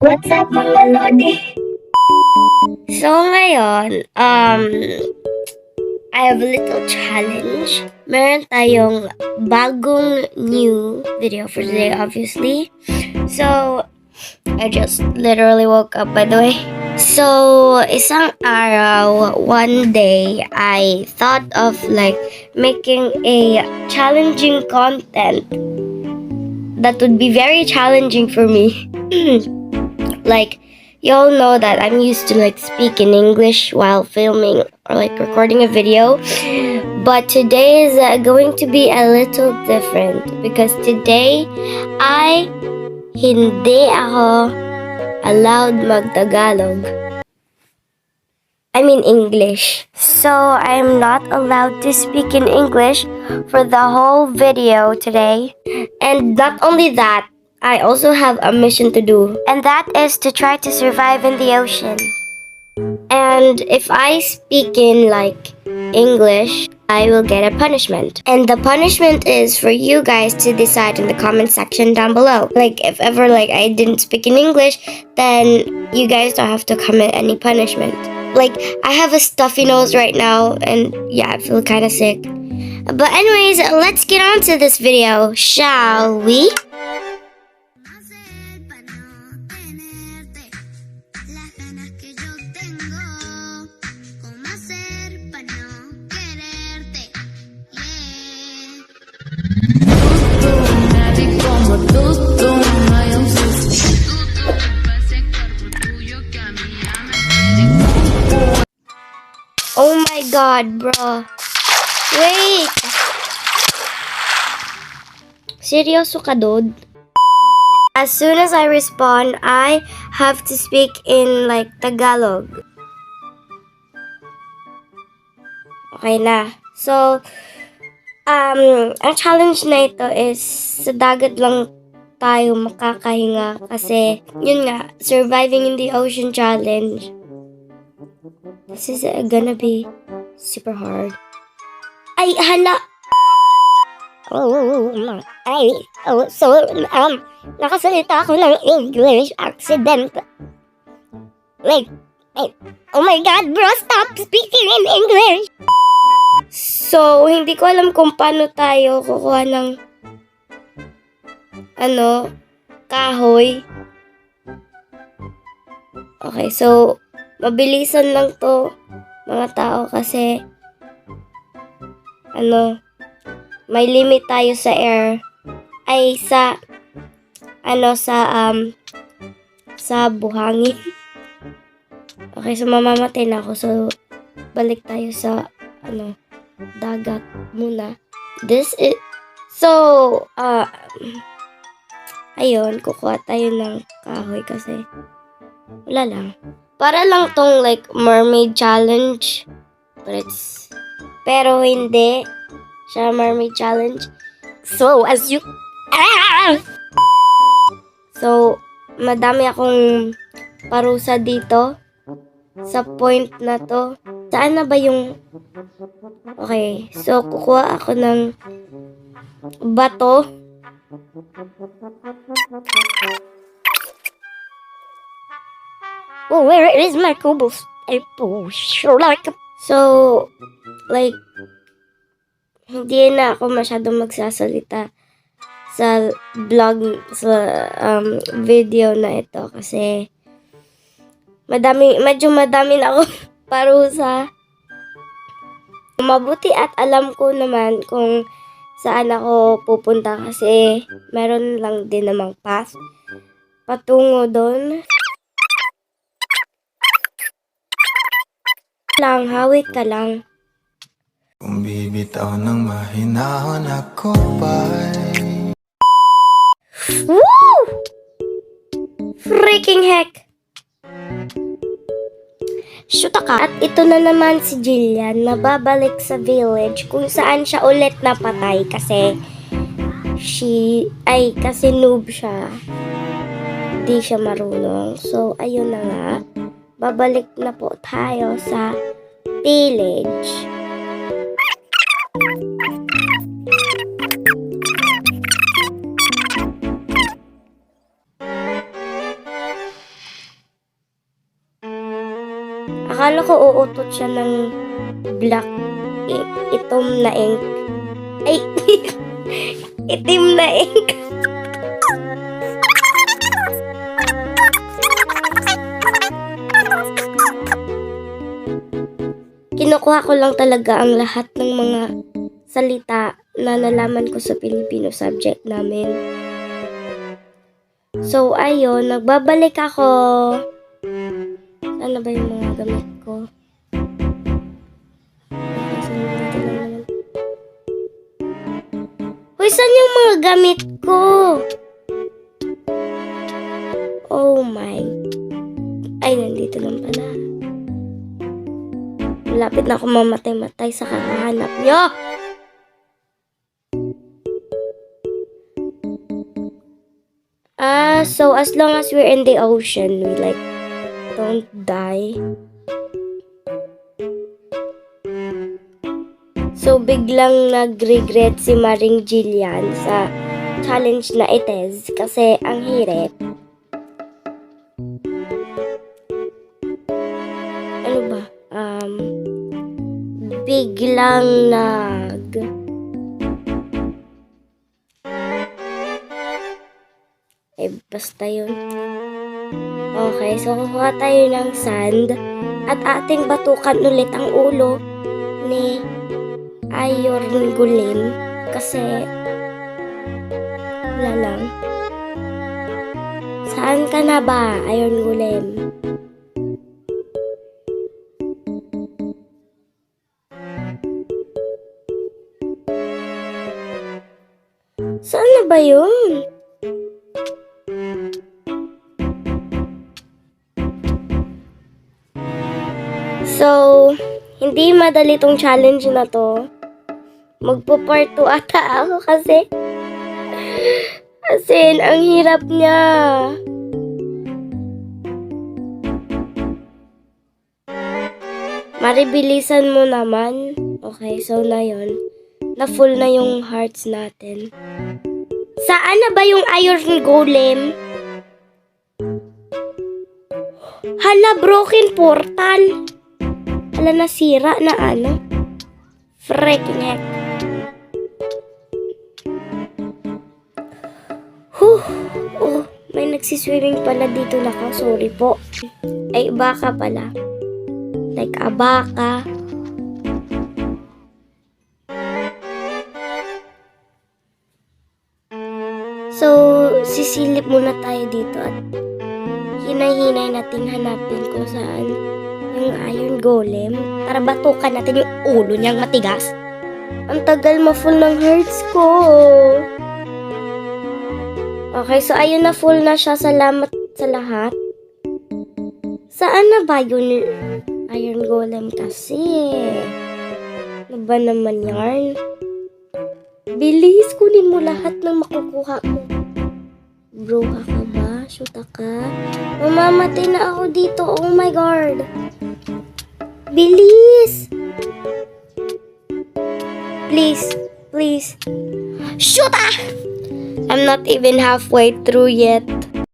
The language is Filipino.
What's up mga Lodi? So ngayon, I have a little challenge. Meron tayong bagong new video for today, obviously. So, I just literally woke up, by the way. So, isang araw, one day, I thought of making a challenging content that would be very challenging for me. You all know that I'm used to speak in English while filming or recording a video. But today is going to be a little different because today hindi ako allowed mag-Tagalog. I mean English. So I'm not allowed to speak in English for the whole video today. And not only that, I also have a mission to do, and that is to try to survive in the ocean. And if I speak in English, I will get a punishment. And the punishment is for you guys to decide in the comment section down below. If ever I didn't speak in English, then you guys don't have to comment any punishment. I have a stuffy nose right now, and yeah, I feel kind of sick. But anyways, let's get on to this video, shall we? Oh my god, bro. Wait. Seryoso ka, dude? As soon as I respond, I have to speak in Tagalog. Okay na. So, ang challenge na ito is sa dagat lang tayo makakahinga kasi yun nga, surviving in the ocean challenge. This is gonna be super hard. Ay, hala! Nakasalita ako ng English accident. Oh my god, bro, stop speaking in English! So, hindi ko alam kung paano tayo kukuha ng kahoy. Okay, so mabilisan lang to mga tao kasi may limit tayo sa air ay sa buhangin. Okay, so mamamatay na ako, so balik tayo sa dagat muna. Ayun, kukuha tayo ng kahoy kasi wala lang. Para lang tong mermaid challenge. Pero hindi siya mermaid challenge. So, So, madami akong parusa dito sa point na to. Saan na ba yung... Okay, so kukuha ako ng bato. Oh, where is my cobblestone? So, hindi na ako masyadong magsasalita sa vlog, sa video na ito kasi medyo madami na ako parusa. Mabuti at alam ko naman kung saan ako pupunta kasi meron lang din namang path patungo doon. Hawit ka lang. Kung bibitaw ng mahinahon ako pa'y Woo! Freaking heck! Shoot ka. At ito na naman si Jillian na babalik sa village kung saan siya ulit napatay kasi kasi noob siya. Di siya marunong. So, ayun na nga. Babalik na po tayo sa village. Akala ko uutot siya ng black itom na ink. Ay, itim na ink. Kinukuha ko lang talaga ang lahat ng mga salita na nalaman ko sa Filipino subject namin. So, ayun, nagbabalik ako. Ano ba yung mga gamit ko? Hoy, saan yung mga gamit ko? Oh my. Ay, nandito lang pala. Malapit na ako mamatay-matay sa kakahanap nyo. So as long as we're in the ocean, we like don't die. So biglang nag-regret si Maring Jillian sa challenge na ites kasi ang hirap. Ano ba? Biglang basta yun. Okay, so kukuha tayo ng sand at ating batukan ulit ang ulo ni Iron Golem kasi wala lang. Saan ka na ba, Iron Golem? Saan na ba yun? So, hindi madali tong challenge na to. Magpo-part 2 ata ako kasi ang hirap niya. Maribilisan mo naman. Okay, so na yun. Na full na yung hearts natin. Saan na ba yung Iron Golem? Hala, broken portal. Hala, nasira na ano? Freaking heck. Oh, may nagsiswimming pala dito na ka. Sorry po. Ay, baka pala. Like a baka. So, sisilip muna tayo dito at hinay-hinay natin hanapin kung saan yung Iron Golem. Tara, batukan natin yung ulo niyang matigas. Ang tagal ma-full ng hearts ko. Okay, so ayun na, full na siya. Salamat sa lahat. Saan na ba yun Iron Golem kasi? Ano ba naman yarn? Bilis, kunin mo lahat ng makukuha mo. Bro, ka ba? Shoot ka? Mamamatay na ako dito. Oh my God. Bilis! Please, please. Shoot! I'm not even halfway through yet.